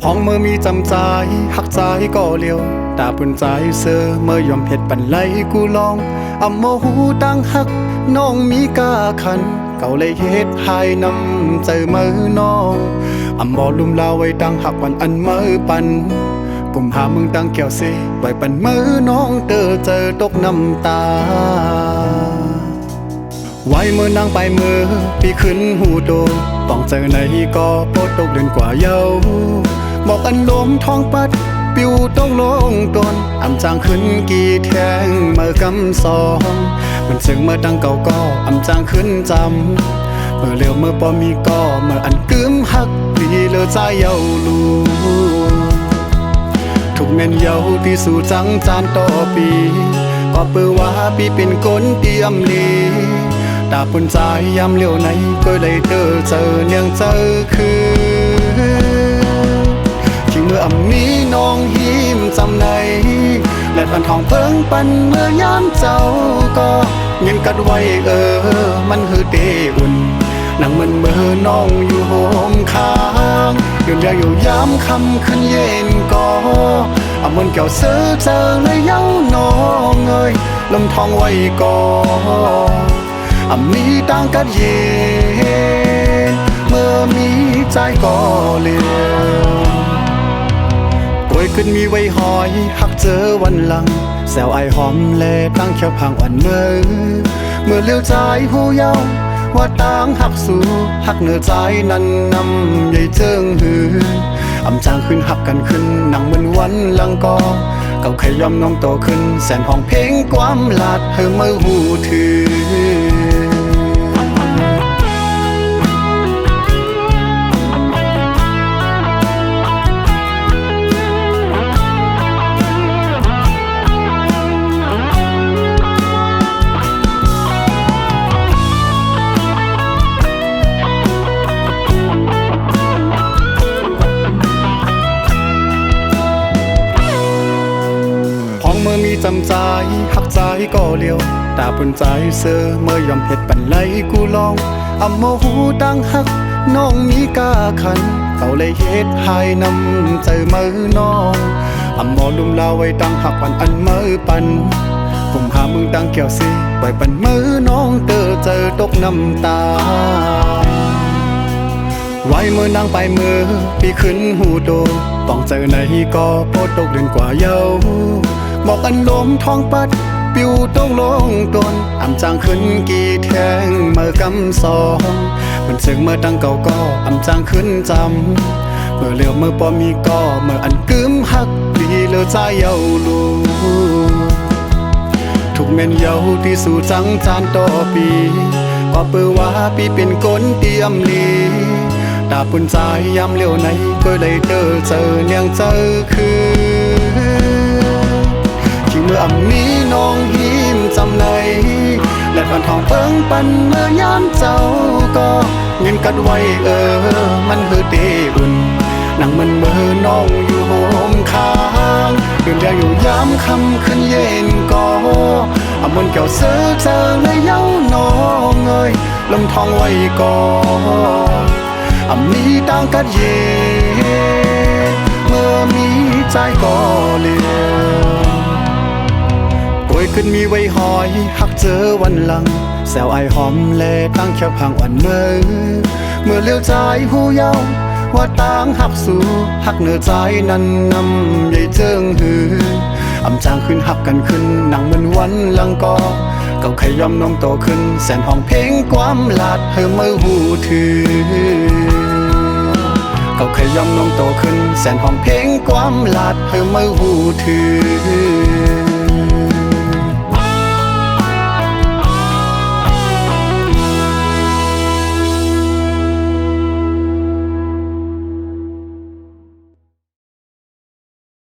ห้องเมื่อมีจำใจหักใจก็เลี้ยวตาปุ่นใจเสือเมื่อยอมเผ็ดปันไหลกูลองอำโมหูตั้งหักน้องมีกาขันเก่าเลยเฮ็ดหายนำใจมือน้องอำบ่ลุมลาไว้ตั้งหักวันอันมือปันกุมหามึงตั้งเกี่ยวสิไว้ปันมือน้องเจอตกน้ำตาไว้มือนางไปมือปีขึ้นหูโดต้องเจอในก็โปตกเดือนกว่าเยาบอกอันลมท้องปัดปิวต้องลงตนอำจางขึ้นกี่แทงเมื่อกำสองมันซึ่งเมื่อดังเก่าก็อำจางขึ้นจำเมื่อเร็วเมื่อปอมีก็เมื่ออันกึมหักปีเลอใจเยาลูทุกเม่นเยาที่สู่จังจานต่อปีก็เปื้อว่าปีเป็นคนเตรียมลีตาปุ่นใจยามเลี้ยวไหนก็เลยเจอเนียงเจอคือที่เมื่อมีน้องหิมจำในและพันทองเพิ่งปันเมื่อยามเจ้าก็เงินกัดไว้มันคือเตอุ่นนั่งมันเมื่อน้องอยู่โฮมค้างยืนเรียกอยู่ยามคำขึ้นเย็นก็เอามันเกี่ยวเสือเจอเลยเย้าน้องเอ้ยลมทองไว้ก็มีต่างกันเย็นเมื่อมีใจก็เลี้ยวป่วยขึ้นมีไว้หอยหักเจอวันหลังแซวไอหอมแลตั้งเขียวพังอ่อนเมื่อเลี้ยวใจหูเย้าว่าต่างหักสู่หักเนื้อใจนั้นนำใหญ่เจิงหืออำจางขึ้นหักกันขึ้นหนังเหมือนวันหลังก็เก่าขยอมน้องโตขึ้นแสนห้องเพลงความลาดเธอเมื่อหูถือเมื่อมีจำใจหักใจก็เลี้ยวตาปุ่นใจเสือเมื่อยอมเผ็ดปันไหลกูลองอำโมหูตั้งหักน้องมีกาขันเก่าเลยเฮ็ดหายนำใจมือน้องอำบ่ลุมลาไว้ตั้งหักปันอันมือปันกุมหามึงตั้งเกี่ยวสิไว้ปันมือน้องเจอตกน้ำตาไว้เมื่อนางไปมือปีขึ้นหูโดต้องเจอในก็โปตกเดือนกว่าเยาบอกอันลมท้องปัดปิวต้องลงตนอำจางขึ้นกี่แทงเมื่อกำสองมันซึ่งเมื่อดังเก่าก็อำจางขึ้นจำเมื่อเลี้ยวเมื่อปอมีก็เมื่ออันกึมหักดีเลอใจเยาลูทุกเม่นเยาที่สู่จังจานต่อปีก็เปื้อว่าปีเป็นคนเตรียมลีตาปุ่นใจยามเลี้ยวไหนก็เลยเจอเนียงเจอคือที่เมื่อมีน้องหิมจำในและพันทองเพิ่งปันเมื่อยามเจ้าก็เงินกัดไว้มันคือเตอุ่นนั่งมันเมื่อน้องอยู่โฮมค้างยืนเรียกอยู่ยามคำขึ้นเย็นก็เอามันเกี่ยวเสือเจอเลยเย้าน้องเอ้ยลมทองไว้ก็มีต่างกันเย็นเมื่อมีใจก็เลี้ยวป่วยขึ้นมีไว้หอยหักเจอวันหลังแซวไอหอมแลตั้งเขียวพังอ่อนเมื่อเลี้ยวใจหูเย้าว่าต่างหักสู่หักเนื้อใจนั้นนำใหญ่เจิงหืออำจางขึ้นหักกันขึ้นหนังเหมือนวันหลังก็เก่าขยอมน้องโตขึ้นแสนห้องเพลงความลาดเธอเมื่อหูถือเก่าขยอมน้องโตขึ้นแสนห้องเพลงความลาดเธอเมื่อหูถือ